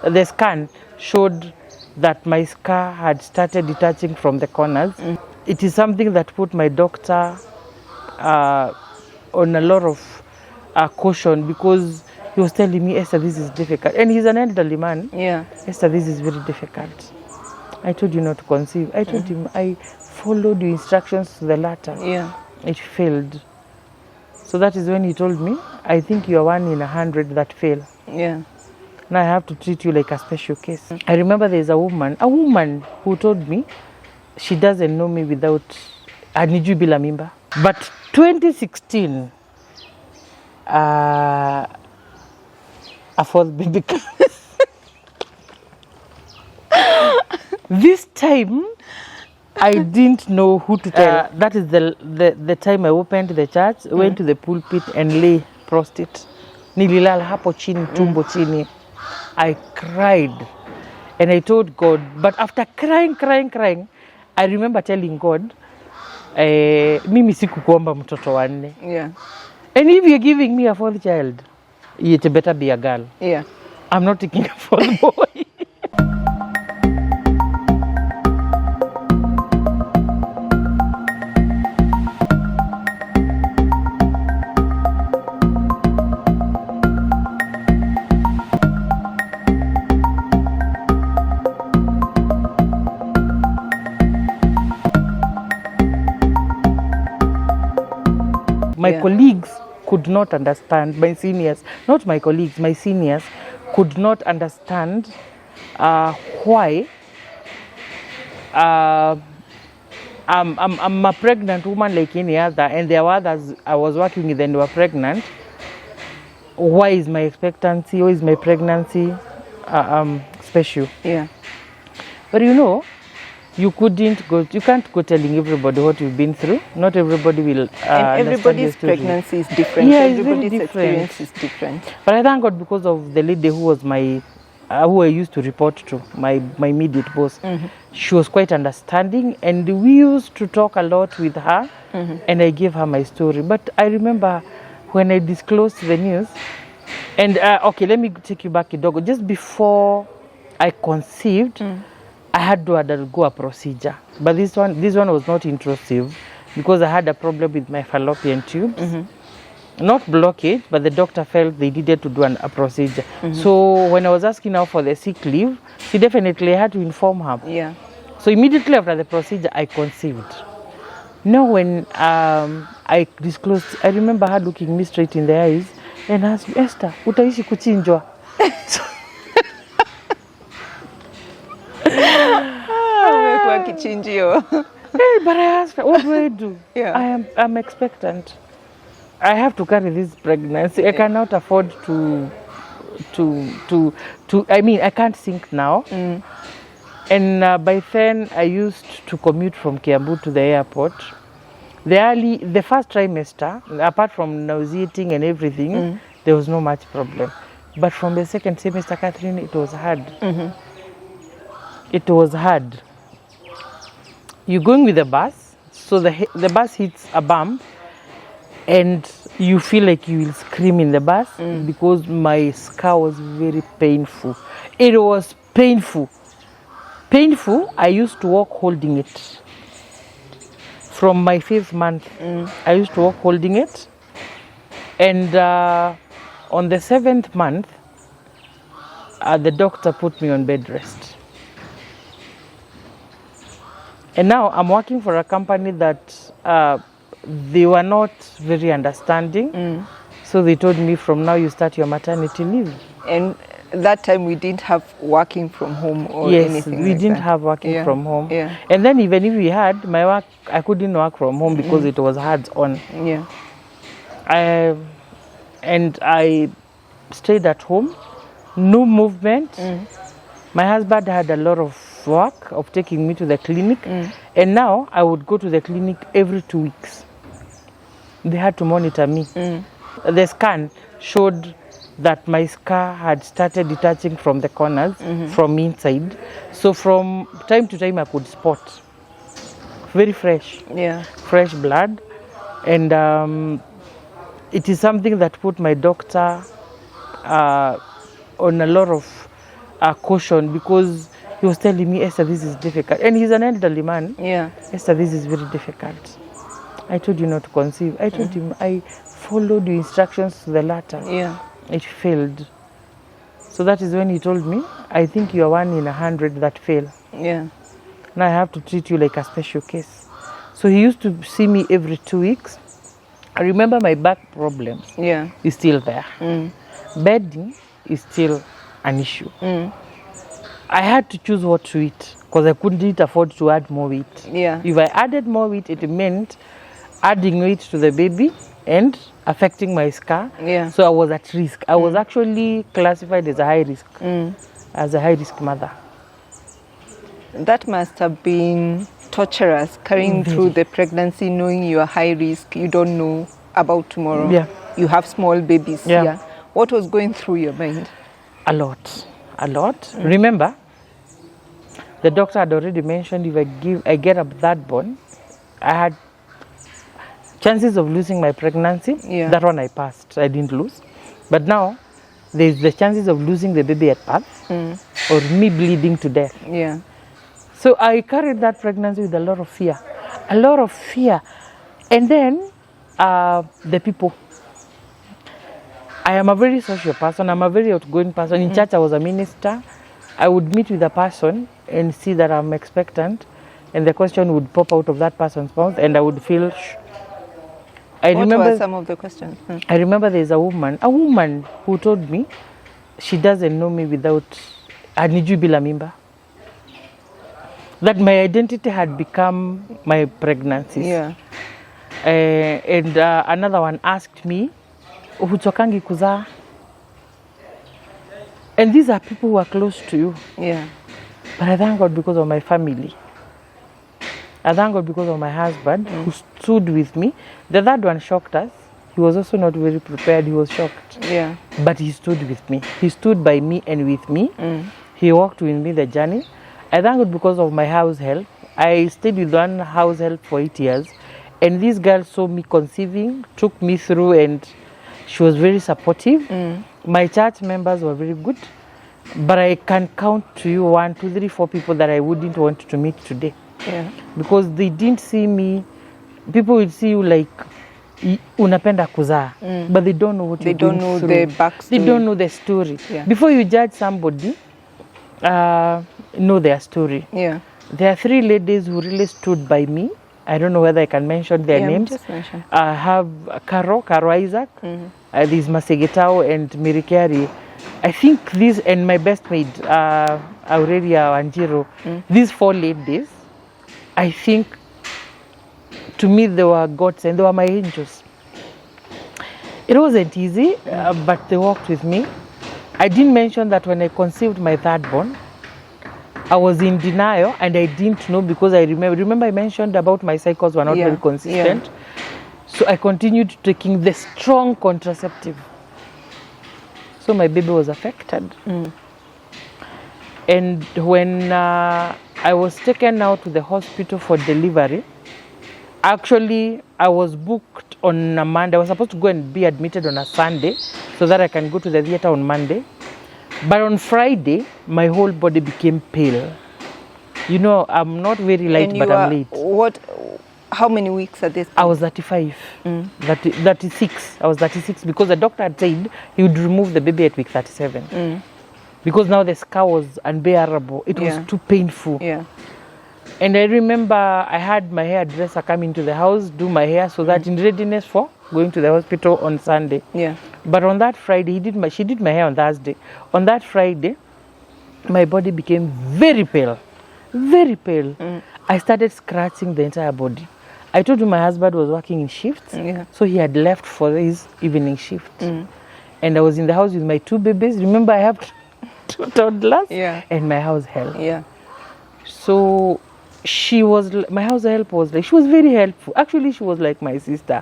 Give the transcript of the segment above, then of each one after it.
The scan showed that my scar had started detaching from the corners. It is something that put my doctor on a lot of caution, because he was telling me, Esther, this is difficult. And he's an elderly man. Yeah. Esther, this is very difficult. I told you not to conceive. I told him I followed the instructions to the letter. Yeah. It failed. So that is when he told me, I think you are 1 in 100 that fail. Yeah. Now I have to treat you like a special case. I remember there's a woman who told me she doesn't know me without Aniju bila mimba. But 2016, a fourth baby comes. This time, I didn't know who to tell. That is the time I opened the church, went to the pulpit and lay prostrate. Nililala hapo chini, tumbo chini. I cried and I told God, but after crying, I remember telling God, mimi sikukuomba mtoto wanne. Yeah. And if you're giving me a fourth child, it better be a girl. Yeah. I'm not taking a fourth boy. My colleagues could not understand, my seniors, not my colleagues, my seniors could not understand why I'm a pregnant woman like any other, and there were others I was working with and they were pregnant. Why is my expectancy, why is my pregnancy special? Yeah. But you can't go telling everybody what you've been through. Not everybody will and everybody's pregnancy is different. Yeah, everybody's it's very experience is different. But I thank God because of the lady who was who I used to report to, my immediate boss. She was quite understanding, and we used to talk a lot with her, and I gave her my story. But I remember when I disclosed the news, and okay, let me take you back, Kidogo. Just before I conceived, I had to undergo a procedure, but this one was not intrusive because I had a problem with my fallopian tubes. Not blockage, but the doctor felt they needed to do a procedure. So when I was asking her for the sick leave, she definitely had to inform her. Yeah. So immediately after the procedure, I conceived. Now when I disclosed, I remember her looking me straight in the eyes and asked me, Esther, utaishi kuchinjwa? Hey, but I asked her, what do I do? Yeah. I'm expectant. I have to carry this pregnancy. I cannot afford to I mean, I can't think now. And by then, I used to commute from Kiambu to the airport. The first trimester, apart from nauseating and everything, there was no much problem. But from the second semester, Catherine, it was hard. It was hard. You're going with the bus, so the bus hits a bump, and you feel like you will scream in the bus because my scar was very painful. It was painful. I used to walk holding it. From my 5th month, I used to walk holding it. And on the 7th month, the doctor put me on bed rest. And now I'm working for a company that they were not very understanding. So they told me, from now you start your maternity leave. And that time we didn't have working from home or anything. Yes, we didn't have working from home. Yeah. And then even if we had my work, I couldn't work from home because it was hands-on. Yeah. And I stayed at home, no movement. My husband had a lot of work of taking me to the clinic, and now I would go to the clinic every 2 weeks. They had to monitor me. The scan showed that my scar had started detaching from the corners, from inside. So from time to time I could spot. Very fresh. Yeah. Fresh blood. And it is something that put my doctor on a lot of caution, because he was telling me, Esther, this is difficult. And he's an elderly man. Yeah. Esther, this is very difficult. I told you not to conceive. I told him, I followed the instructions to the letter. Yeah. It failed. So that is when he told me, I think you are 1 in 100 that fail. Yeah. Now I have to treat you like a special case. So he used to see me every 2 weeks. I remember my back problems is still there. Bedding is still an issue. I had to choose what to eat because I couldn't afford to add more weight. Yeah. If I added more weight, it meant adding weight to the baby and affecting my scar. Yeah. So I was at risk. I was actually classified as a high risk, as a high risk mother. That must have been torturous, carrying through the pregnancy, knowing you are high risk, you don't know about tomorrow. Yeah. You have small babies. Yeah. What was going through your mind? A lot. Remember, the doctor had already mentioned if I get up that bone, I had chances of losing my pregnancy. Yeah. That one I passed. I didn't lose. But now, there's the chances of losing the baby at birth or me bleeding to death. Yeah. So I carried that pregnancy with a lot of fear. And then the people. I am a very social person. I'm a very outgoing person. In church, I was a minister. I would meet with a person and see that I'm expectant, and the question would pop out of that person's mouth, and I would feel. What were some of the questions? I remember there's a woman who told me she doesn't know me without anijui bila mimba. That my identity had become my pregnancies. Yeah. And another one asked me, huchokangi kuzaa? And these are people who are close to you. Yeah. But I thank God because of my family. I thank God because of my husband who stood with me. The third one shocked us. He was also not very prepared. He was shocked. Yeah. But he stood with me. He stood by me and with me. He walked with me the journey. I thank God because of my house help. I stayed with one house help for 8 years. And this girl saw me conceiving, took me through, and she was very supportive. My church members were very good. But I can count to you 1, 2, 3, 4 people that I wouldn't want to meet today. Yeah. Because they didn't see me. People will see you like unapenda kuzaa, but they don't know what they don't know through. The backstory. They don't know the story. Yeah. Before you judge somebody, know their story. Yeah. There are 3 ladies who really stood by me. I don't know whether I can mention their names. Just mention. I have Caro Isaac, there's Masegetao and Mirikari. I think these, and my best maid, Aurelia Wanjiro, these 4 ladies, I think, to me, they were gods and they were my angels. It wasn't easy, but they walked with me. I didn't mention that when I conceived my third born, I was in denial and I didn't know because I remember I mentioned about my cycles were not very consistent. Yeah. So I continued taking the strong contraceptive. So my baby was affected. And when I was taken out to the hospital for delivery, actually I was booked on a Monday. I was supposed to go and be admitted on a Sunday so that I can go to the theater on Monday. But on Friday, my whole body became pale. You know, I'm not very light, but I'm late. How many weeks at this point? I was 35, 36. I was 36 because the doctor had said he would remove the baby at week 37. Because now the scar was unbearable. It was too painful. Yeah. And I remember I had my hairdresser come into the house, do my hair so that in readiness for going to the hospital on Sunday. Yeah. But on that Friday, she did my hair on Thursday. On that Friday, my body became very pale. Very pale. I started scratching the entire body. I told you my husband was working in shifts. So he had left for his evening shift. And I was in the house with my 2 babies. Remember, I have 2 toddlers. And my house help. So my house help was like, she was very helpful. Actually, she was like my sister.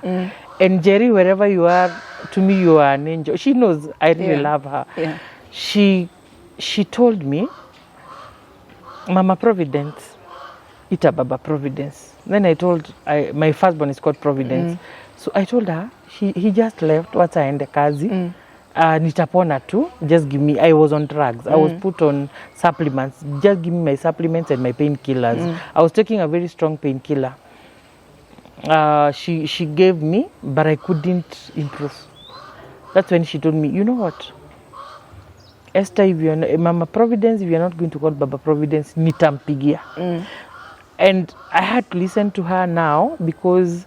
And Jerry, wherever you are, to me, you are an angel. She knows I really love her. She told me, Mama Providence, Ita Baba Providence. Then I told, my firstborn is called Providence. So I told her, he just left, what's aende kazi. nitapona tu, just give me. I was on drugs. I was put on supplements. Just give me my supplements and my painkillers. I was taking a very strong painkiller. She gave me, but I couldn't improve. That's when she told me, you know what, Esther, if you're not, Mama Providence, if you're not going to call Baba Providence, nitampigia. And I had to listen to her now, because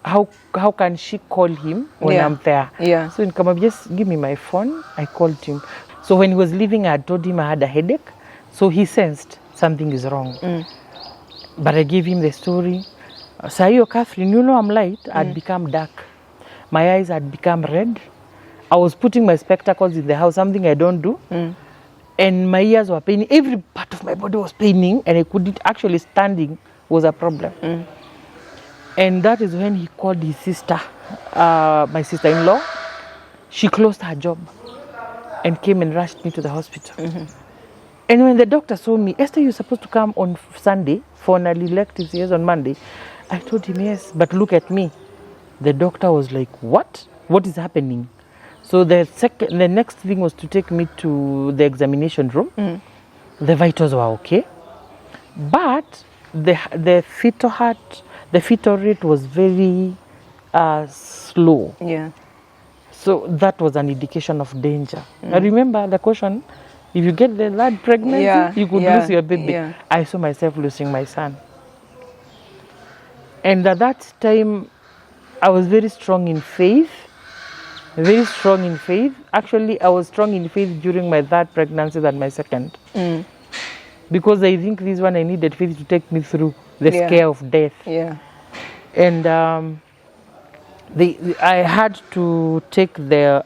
how can she call him when I'm there? Yeah. So in Kama, just give me my phone. I called him. So when he was leaving, I told him I had a headache. So he sensed something is wrong. But I gave him the story. Sayo, Catherine, you know I'm light. I'd become dark. My eyes had become red. I was putting my spectacles in the house, something I don't do. And my ears were paining. Every part of my body was paining, and I couldn't actually, standing was a problem. And that is when he called his sister, my sister-in-law. She closed her job and came and rushed me to the hospital. And when the doctor saw me, Esther, you're supposed to come on Sunday for an elective CS on Monday. I told him yes, but look at me. The doctor was like, what? What is happening? So the next thing was to take me to the examination room. The vitals were okay, but the fetal rate was very slow. Yeah. So that was an indication of danger. I remember the caution: if you get the third pregnancy, you could lose your baby. Yeah. I saw myself losing my son, and at that time, I was very strong in faith. Very strong in faith. Actually, I was strong in faith during my third pregnancy than my second. Because I think this one I needed faith to take me through the scare of death. Yeah. And I had to take the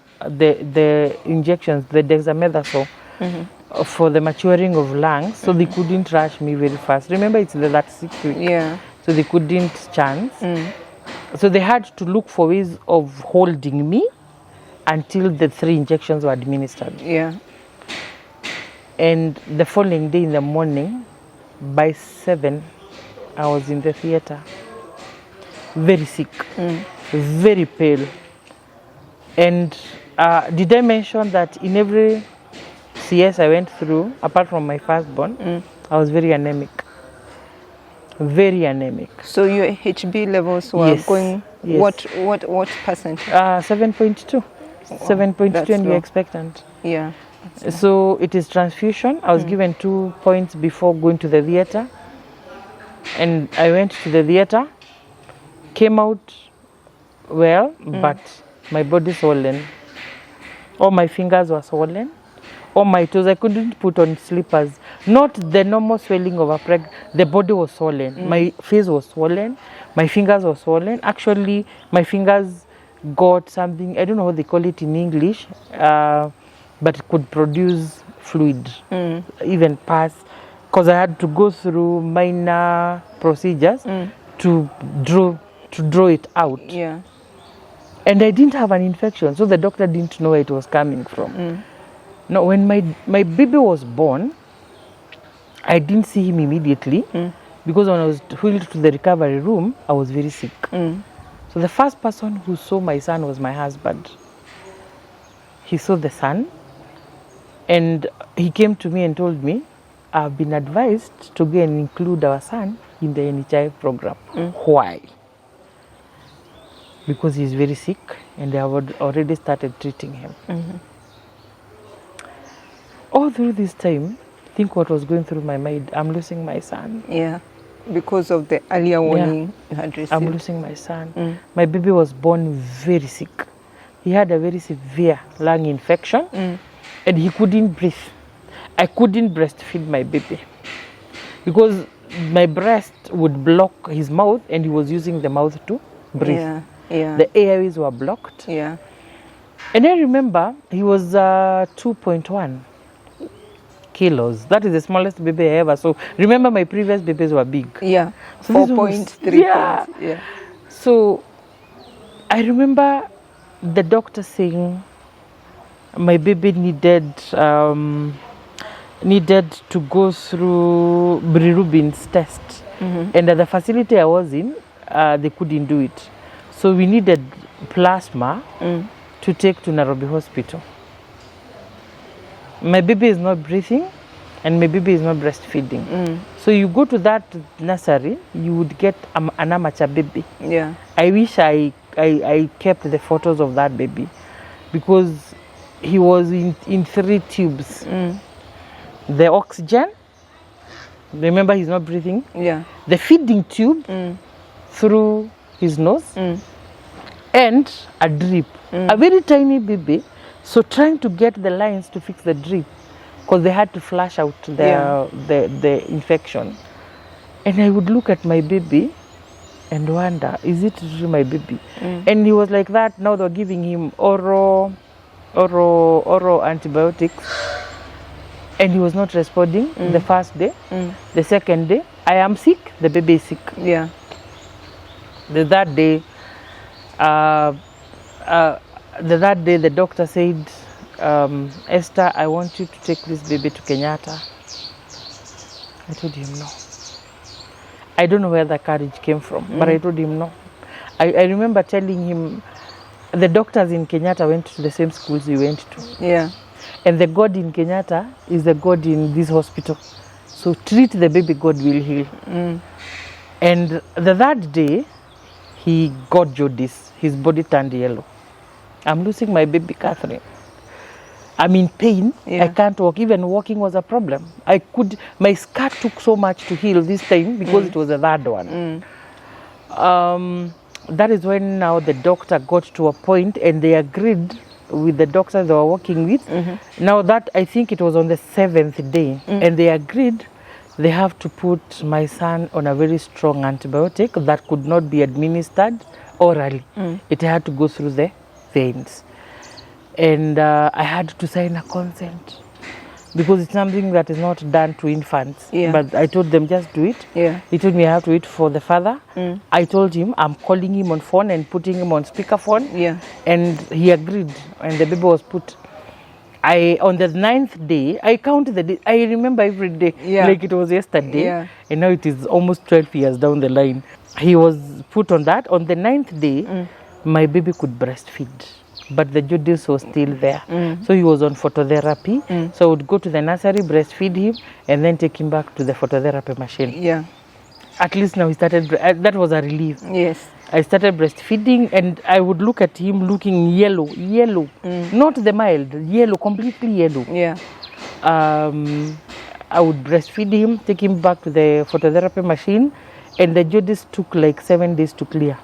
injections, the dexamethasone, for the maturing of lungs, so they couldn't rush me very fast. Remember, it's that 6 week. Yeah. So they couldn't chance. So they had to look for ways of holding me until the 3 injections were administered. Yeah. And the following day in the morning, by 7, I was in the theater. Very sick, very pale. And did I mention that in every CS I went through, apart from my firstborn, I was very anemic. Very anemic. So your HB levels were going, what percentage? 7.2. 7.2, and you're expectant. Yeah. So it is transfusion. I was given 2 points before going to the theater. And I went to the theater, came out well, but my body swollen. All my fingers were swollen. All my toes, I couldn't put on slippers. Not the normal swelling of a pregnant. The body was swollen. My face was swollen. My fingers were swollen. Actually, my fingers got something, I don't know what they call it in English, but it could produce fluid, even pus, because I had to go through minor procedures to draw it out. Yeah. And I didn't have an infection, so the doctor didn't know where it was coming from. Now, when my baby was born, I didn't see him immediately, because when I was wheeled to the recovery room, I was very sick. So the first person who saw my son was my husband. He saw the son, and he came to me and told me, I've been advised to go and include our son in the NHI program. Why? Because he's very sick, and they have already started treating him. All through this time, think what was going through my mind. I'm losing my son. Yeah. Because of the earlier warning you had received. I'm losing my son. My baby was born very sick. He had a very severe lung infection, and he couldn't breathe. I couldn't breastfeed my baby because my breast would block his mouth, and he was using the mouth to breathe. Yeah. The airways were blocked. Yeah. And I remember he was 2.1 kilos. That is the smallest baby I ever saw. Remember, my previous babies were big. Yeah. So 4.3. Yeah. Points. Yeah. So I remember the doctor saying my baby needed to go through bilirubin's test. And at the facility I was in, they couldn't do it. So we needed plasma to take to Nairobi Hospital. My baby is not breathing and my baby is not breastfeeding. So you go to that nursery, you would get an amateur baby. Yeah. I wish I kept the photos of that baby because he was in 3 tubes. The oxygen, remember he's not breathing? Yeah. The feeding tube through his nose and a drip. A very tiny baby. So trying to get the lines to fix the drip because they had to flush out the infection. And I would look at my baby and wonder, is it really my baby? And he was like that. Now they're giving him oral antibiotics. And he was not responding the first day. The second day, I am sick, the baby is sick. Yeah. The third day, the doctor said, Esther, I want you to take this baby to Kenyatta. I told him no. I don't know where the courage came from, but I told him no. I remember telling him, the doctors in Kenyatta went to the same schools we went to. Yeah. And the God in Kenyatta is the God in this hospital. So treat the baby, God will heal. And the third day, he got jaundice. His body turned yellow. I'm losing my baby, Catherine. I'm in pain. Yeah. I can't walk. Even walking was a problem. My scar took so much to heal this time because it was the third one. That is when now the doctor got to a point and they agreed with the doctors they were working with. Now that, I think it was on the 7th day, and they agreed they have to put my son on a very strong antibiotic that could not be administered orally. It had to go through the veins. And I had to sign a consent because it's something that is not done to infants. Yeah. But I told them, just do it. Yeah. He told me I have to wait for the father. I told him I'm calling him on phone and putting him on speakerphone. Yeah. And he agreed, and the baby was put. On the 9th day, I counted the day. I remember every day like it was yesterday. Yeah. And now it is almost 12 years down the line. He was put on that. On the 9th day, my baby could breastfeed, but the jaundice was still there. So he was on phototherapy. So I would go to the nursery, breastfeed him, and then take him back to the phototherapy machine. Yeah. At least now he started, that was a relief. Yes. I started breastfeeding and I would look at him looking yellow, not the mild, yellow, completely yellow. Yeah. I would breastfeed him, take him back to the phototherapy machine, and the jaundice took like 7 days to clear.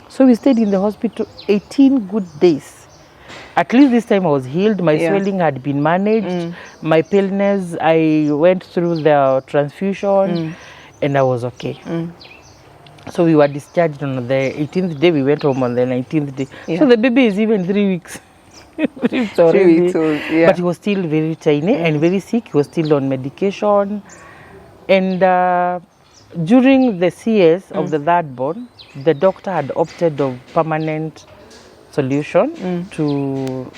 So we stayed in the hospital 18 good days. At least this time I was healed. My swelling had been managed. My paleness, I went through the transfusion and I was okay. So we were discharged on the 18th day. We went home on the 19th day. Yeah. So the baby is even 3 weeks. 3 weeks already. 3 weeks old, yeah. But he was still very tiny and very sick. He was still on medication. And during the CS of the third born, the doctor had opted of permanent solution to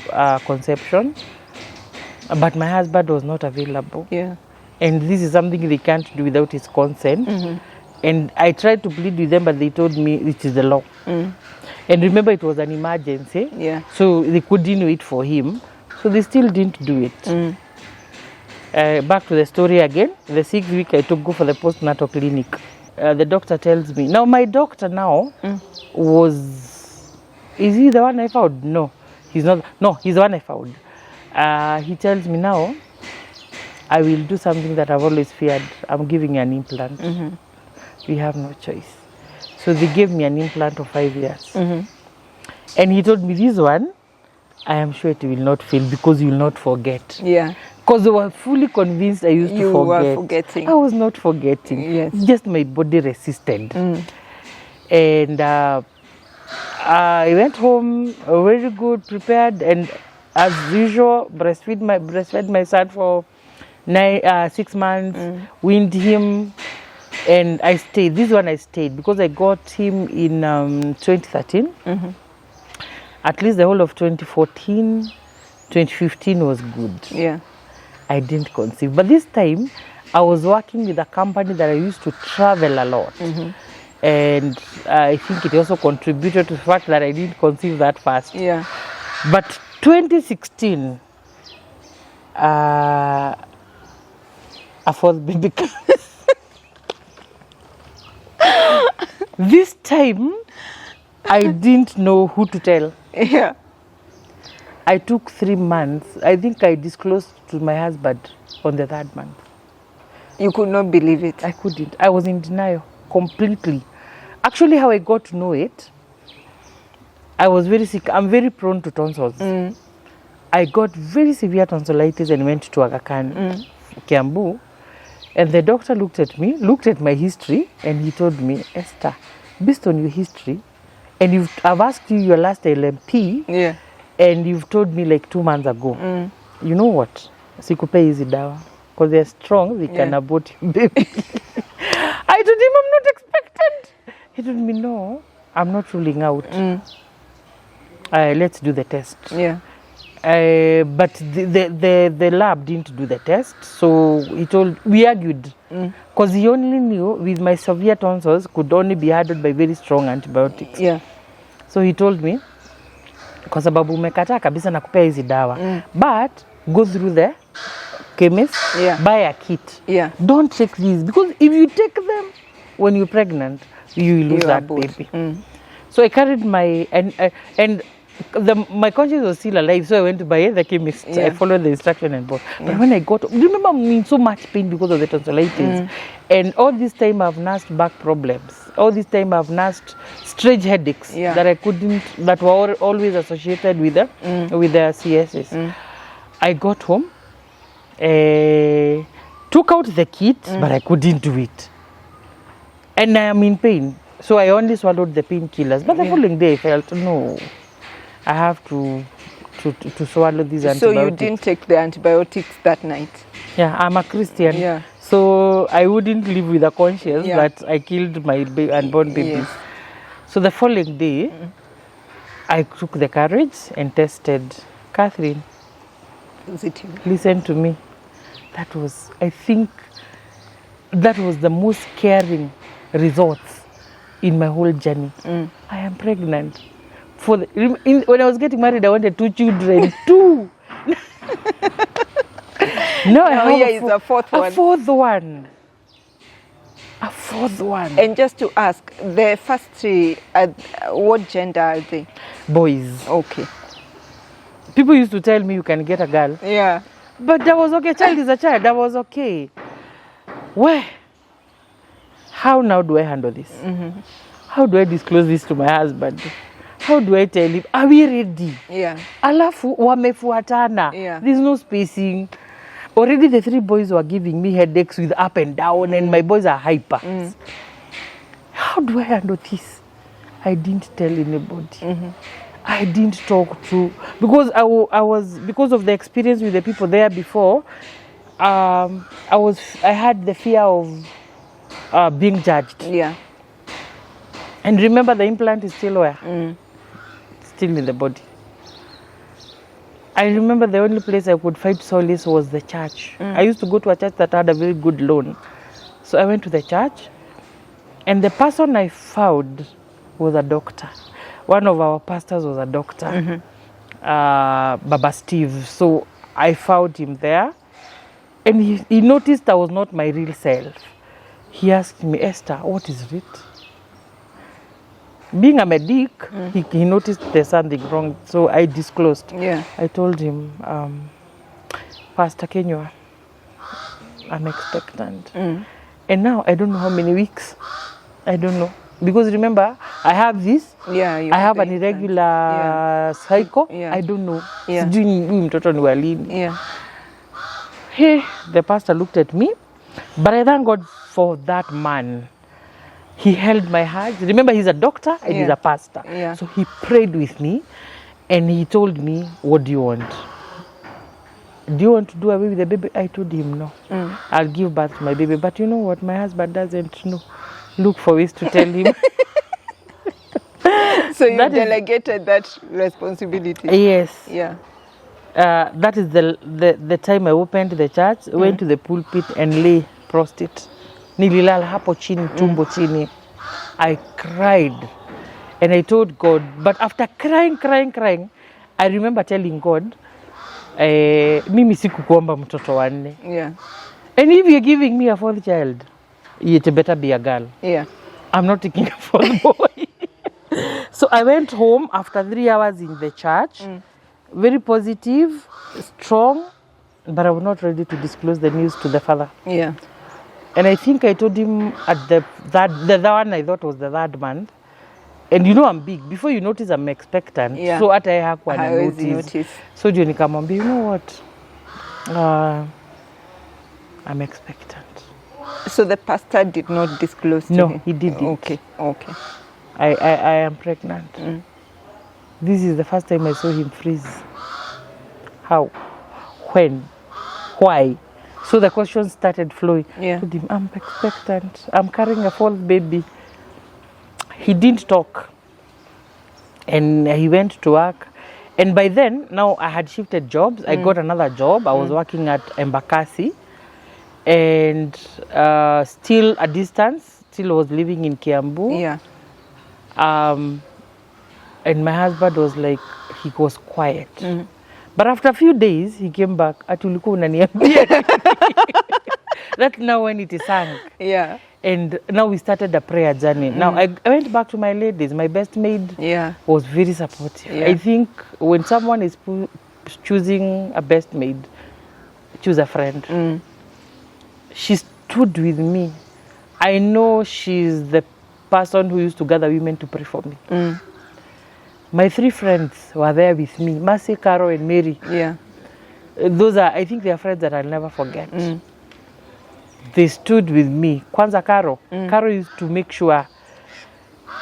conception. But my husband was not available. Yeah. And this is something they can't do without his consent. And I tried to plead with them, but they told me it is the law. And remember, it was an emergency. Yeah. So they couldn't wait for him. So they still didn't do it. Back to the story again. The 6th week, I took go for the postnatal clinic. The doctor tells me, now my doctor now is he the one I found? No, he's not. No, he's the one I found. He tells me now, I will do something that I've always feared. I'm giving you an implant. We have no choice. So they gave me an implant of 5 years. And he told me, this one, I am sure it will not fail because you will not forget. Yeah. Because they were fully convinced I used to forget. You were forgetting. I was not forgetting. Yes. It's just my body resisted. And I went home very good, prepared, and as usual, breastfed my son for 6 months, weaned him, and I stayed. This one I stayed because I got him in 2013. At least the whole of 2014, 2015 was good. Yeah. I didn't conceive. But this time, I was working with a company that I used to travel a lot. And I think it also contributed to the fact that I didn't conceive that fast. Yeah. But 2016, a fourth baby comes. This time, I didn't know who to tell. Yeah. I took 3 months. I think I disclosed to my husband on the 3rd month. You could not believe it. I couldn't. I was in denial completely. Actually, how I got to know it, I was very sick. I'm very prone to tonsils. I got very severe tonsillitis and went to Aga Khan, Kiambu. And the doctor looked at me, looked at my history, and he told me, Esther, based on your history, and I've asked you your last LMP, Yeah. and you've told me like 2 months ago, you know what? Sikupei hizi dawa. Because they're strong, they can abort your baby. I told him I'm not expectant. He told me, no, I'm not ruling out. Let's do the test. Yeah. But the lab didn't do the test, so we argued, because he only knew with my severe tonsils could only be handled by very strong antibiotics. Yeah. So he told me, kwa sababu umekataa kabisa nakupea hizi dawa, but go through the chemist, buy a kit. Yeah. Don't take these, because if you take them when you're pregnant, you will lose that baby. So I carried my my conscience was still alive, so I went to buy the chemist. I followed the instruction and bought. But when I got, do you remember I'm in so much pain because of the tonsillitis? And all this time I've nursed back problems. All this time I've nursed strange headaches that were always associated with the CSS. I got home, took out the kit, but I couldn't do it. And I am in pain. So I only swallowed the painkillers. But the following day I felt, no, I have to swallow these antibiotics. So you didn't take the antibiotics that night? Yeah, I'm a Christian. Yeah. So I wouldn't live with a conscience that I killed my unborn babies. Yes. So the following day, I took the courage and tested. Catherine, listen to me. I think that was the most caring results in my whole journey. I am pregnant. When I was getting married, I wanted 2 children. 2. Now I have a fourth one. A fourth one. A fourth one. And just to ask, the first 3, what gender are they? Boys. Okay. People used to tell me you can get a girl. Yeah. But that was okay. Child is a child. That was okay. How now do I handle this? How do I disclose this to my husband? How do I tell him, are we ready? Yeah. Alafu wamefuatana. Yeah. There's no spacing. Already the 3 boys were giving me headaches with up and down, and my boys are hyper. How do I handle this? I didn't tell anybody. I didn't talk to, because I was because of the experience with the people there before. I had the fear of being judged. Yeah. And remember, the implant is still where? Still in the body. I remember the only place I could find solace was the church. I used to go to a church that had a very good loan. So I went to the church, and the person I found was a doctor. One of our pastors was a doctor, Baba Steve. So I found him there, and he noticed I was not my real self. He asked me, Esther, what is it? Being a medic, he noticed there's something wrong, so I disclosed. Yeah. I told him, Pastor Kenywa, I'm expectant. And now I don't know how many weeks. I don't know. Because remember, I have this. Yeah, I have an irregular cycle. Yeah. I don't know. Yeah. Yeah. Hey, the pastor looked at me, but I thank God for that man. He held my hand. Remember, he's a doctor and he's a pastor. Yeah. So he prayed with me, and he told me, what do you want? Do you want to do away with the baby? I told him no. I'll give birth to my baby. But you know what? My husband doesn't know. Look for ways to tell him. So you delegated that responsibility? Yes. Yeah. That is the time I opened the church, went to the pulpit and lay prostrate. Nililala hapo chini, tumbo chini. I cried and I told God, but after crying, I remember telling God, mimi sikukuomba mtoto wa 4. Yeah. And if you're giving me a 4th child, it better be a girl. Yeah. I'm not taking a 4th boy. So I went home after 3 hours in the church, very positive, strong, but I was not ready to disclose the news to the father. Yeah. And I think I told him at the one I thought was the 3rd month. And you know I'm big. Before you notice I'm expectant. Yeah. So at I have one I always notice. So do you nikamwambia, you know what? I'm expectant. So the pastor did not disclose to No, him? he didn't. Okay. I am pregnant. This is the first time I saw him freeze. How? When? Why? So the questions started flowing. Yeah. I told him, I'm expectant. I'm carrying a 4th baby. He didn't talk. And he went to work. And by then, now I had shifted jobs. I got another job. I was working at Embakasi. And still a distance. Still was living in Kiambu. Yeah. And my husband was like, he was quiet. But after a few days, he came back. Ati ulikuwa unaniambia. That's now when it sank. Yeah. And now we started a prayer journey. Now I went back to my ladies. My best maid was very supportive. Yeah. I think when someone is choosing a best maid, choose a friend. She stood with me. I know she's the person who used to gather women to pray for me. My 3 friends were there with me, Mercy, Caro, and Mary. Yeah. Those are, I think they are friends that I'll never forget. They stood with me. Kwanza Caro. Caro used to make sure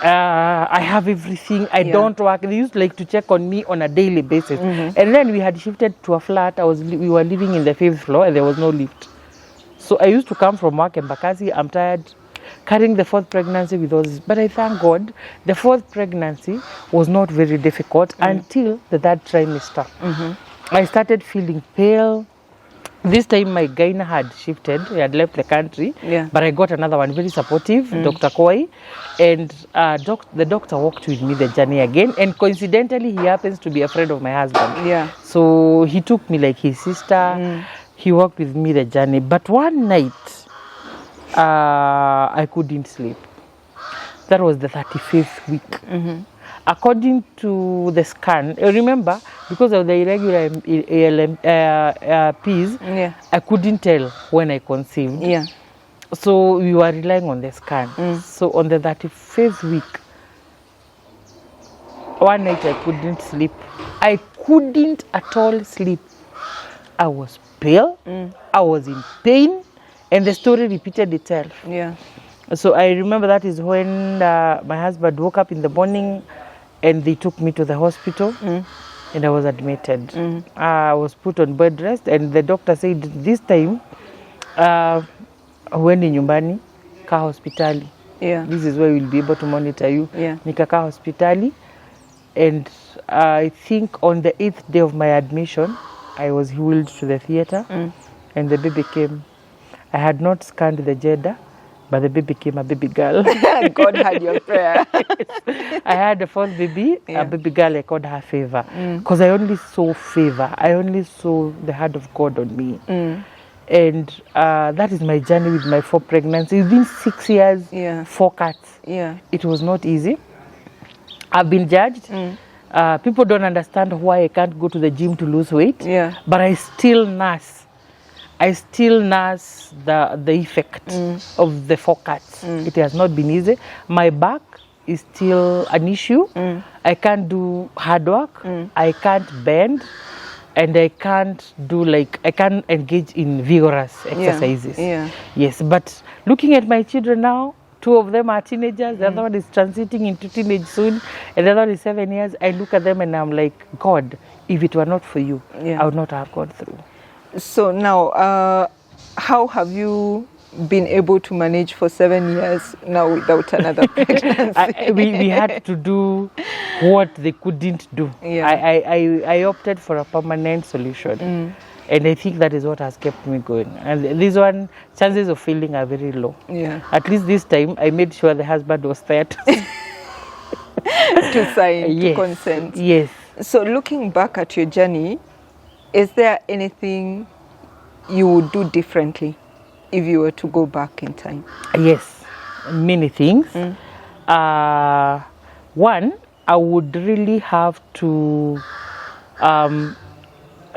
I have everything. I don't work. They used like to check on me on a daily basis. And then we had shifted to a flat. We were living in the 5th floor and there was no lift. So I used to come from work in Bakasi. I'm tired, carrying the 4th pregnancy with all this. But I thank God, the 4th pregnancy was not very difficult until the 3rd trimester. I started feeling pale. This time my gyna had shifted. He had left the country. Yeah. But I got another one, very supportive, Dr. Koi. And the doctor walked with me the journey again. And coincidentally, he happens to be a friend of my husband. Yeah. So he took me like his sister. He walked with me the journey. But one night, I couldn't sleep. That was the 35th week. According to the scan, remember, because of the irregular Ps, I couldn't tell when I conceived. Yeah. So we were relying on the scan. So on the 35th week, one night I couldn't sleep. I couldn't at all sleep. I was pale, I was in pain, and the story repeated itself. Yeah. So I remember that is when my husband woke up in the morning and they took me to the hospital and I was admitted. I was put on bed rest and the doctor said, this time, huendi nyumbani, kaa hospitali. Yeah. This is where we'll be able to monitor you. Yeah. Nikakaa hospitali, and I think on the 8th day of my admission, I was wheeled to the theater and the baby came. I had not scanned the gender, but the baby came a baby girl. God had your prayer. I had a 4th baby, a baby girl. I called her Favor because I only saw favor. I only saw the hand of God on me. And that is my journey with my 4 pregnancies. It's been 6 years, 4 cats. Yeah. It was not easy. I've been judged. People don't understand why I can't go to the gym to lose weight. Yeah. But I still nurse. I still nurse the effect of the 4 cats. It has not been easy. My back is still an issue. I can't do hard work. I can't bend. And I can't engage in vigorous exercises. Yeah. Yes, but looking at my children now, 2 of them are teenagers. The other one is transiting into teenage soon. And the other one is 7 years. I look at them and I'm like, God, if it were not for you, I would not have gone through. So now, how have you been able to manage for 7 years now without another pregnancy? We had to do what they couldn't do. Yeah. I opted for a permanent solution. And I think that is what has kept me going. And this one, chances of failing are very low. Yeah. At least this time, I made sure the husband was there to to sign, to consent. Yes. So looking back at your journey, is there anything you would do differently if you were to go back in time? Yes, many things. One, I would really have to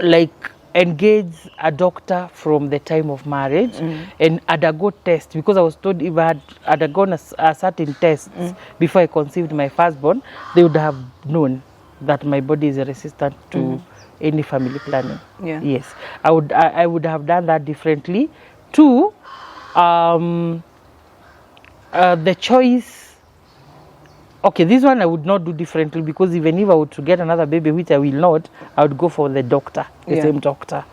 like engage a doctor from the time of marriage and undergo tests, because I was told if I had undergone a certain tests before I conceived my firstborn, they would have known that my body is resistant to any family planning. Yeah. Yes, I would have done that differently. Two, the choice. Okay, this one I would not do differently, because even if I were to get another baby, which I will not, I would go for the doctor, the same doctor.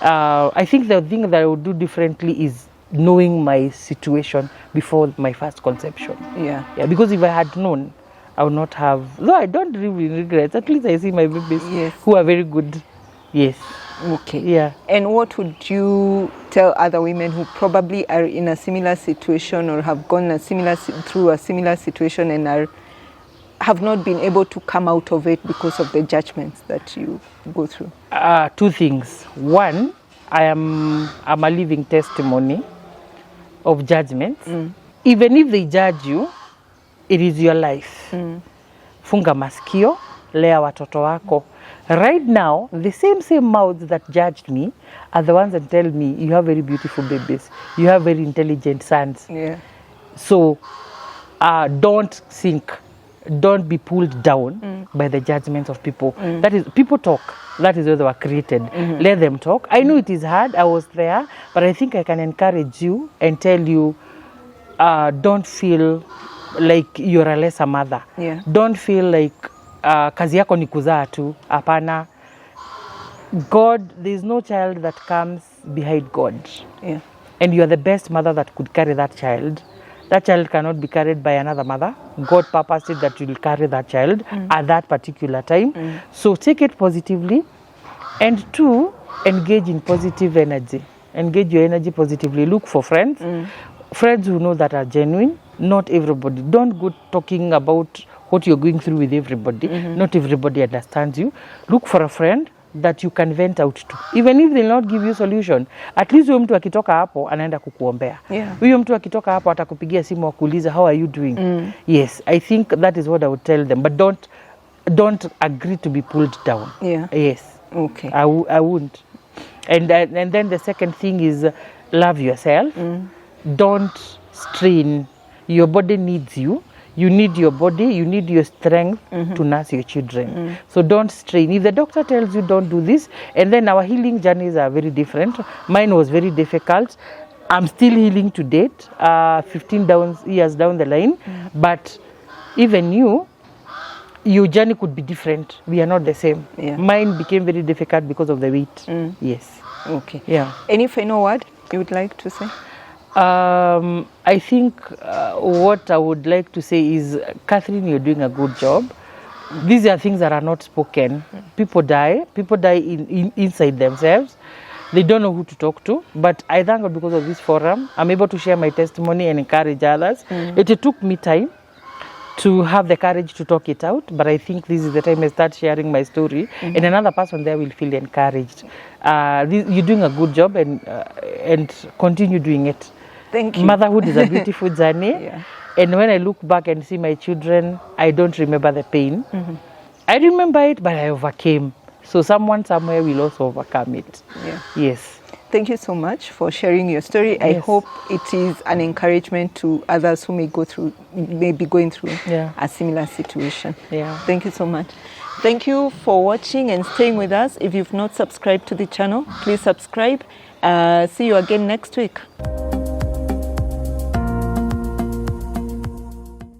I think the thing that I would do differently is knowing my situation before my first conception. Yeah. Yeah, because if I had known, I would not have, though I don't really regret, at least I see my babies who are very good. Yes. Okay. Yeah. And what would you tell other women who probably are in a similar situation or have gone through a similar situation and have not been able to come out of it because of the judgments that you go through? Two things. One, I'm a living testimony of judgments. Even if they judge you, it is your life. Funga masikio, lea watoto wako. Right now, the same mouths that judged me are the ones that tell me, you have very beautiful babies, you have very intelligent sons. Yeah. So don't sink, don't be pulled down by the judgments of people. That is, people talk. That is where they were created. Let them talk. I know it is hard. I was there, but I think I can encourage you and tell you, don't feel like you're a lesser mother. Yeah. Don't feel like kazi yako ni kuzaa tu. Hapana. God, there is no child that comes behind God. Yeah. And you are the best mother that could carry that child. That child cannot be carried by another mother. God purposed it that you will carry that child at that particular time. So take it positively. And two, engage in positive energy. Engage your energy positively. Look for friends. Friends who know that are genuine. Not everybody. Don't go talking about what you're going through with everybody. Not everybody understands you. Look for a friend that you can vent out to. Even if they'll not give you solution, at least huyo mtu akitoka hapo anaenda kukuombea. Huyo mtu akitoka hapo atakupigia simu akuuliza how are you doing. Yes, I think that is what I would tell them, but don't agree to be pulled down. Yes. Okay. I wouldn't. And then the second thing is love yourself. Don't strain. Your body needs you. You need your body, you need your strength to nurse your children. So don't strain. If the doctor tells you don't do this, and then our healing journeys are very different. Mine was very difficult. I'm still healing to date, 15 years down the line. But even your journey could be different. We are not the same. Mine became very difficult because of the weight. Yes. Okay. Yeah. Any final word you would like to say? I think what I would like to say is, Catherine, you're doing a good job. These are things that are not spoken. People die inside themselves. They don't know who to talk to. But I thank God because of this forum, I'm able to share my testimony and encourage others. It took me time to have the courage to talk it out, but I think this is the time I start sharing my story, and another person there will feel encouraged. You're doing a good job, and continue doing it. Thank you. Motherhood is a beautiful journey. And when I look back and see my children, I don't remember the pain. I remember it, but I overcame. So someone somewhere will also overcome it. Yes. Thank you so much for sharing your story. I hope it is an encouragement to others who may be going through a similar situation. Thank you so much. Thank you for watching and staying with us. If you've not subscribed to the channel, please subscribe. See you again next week.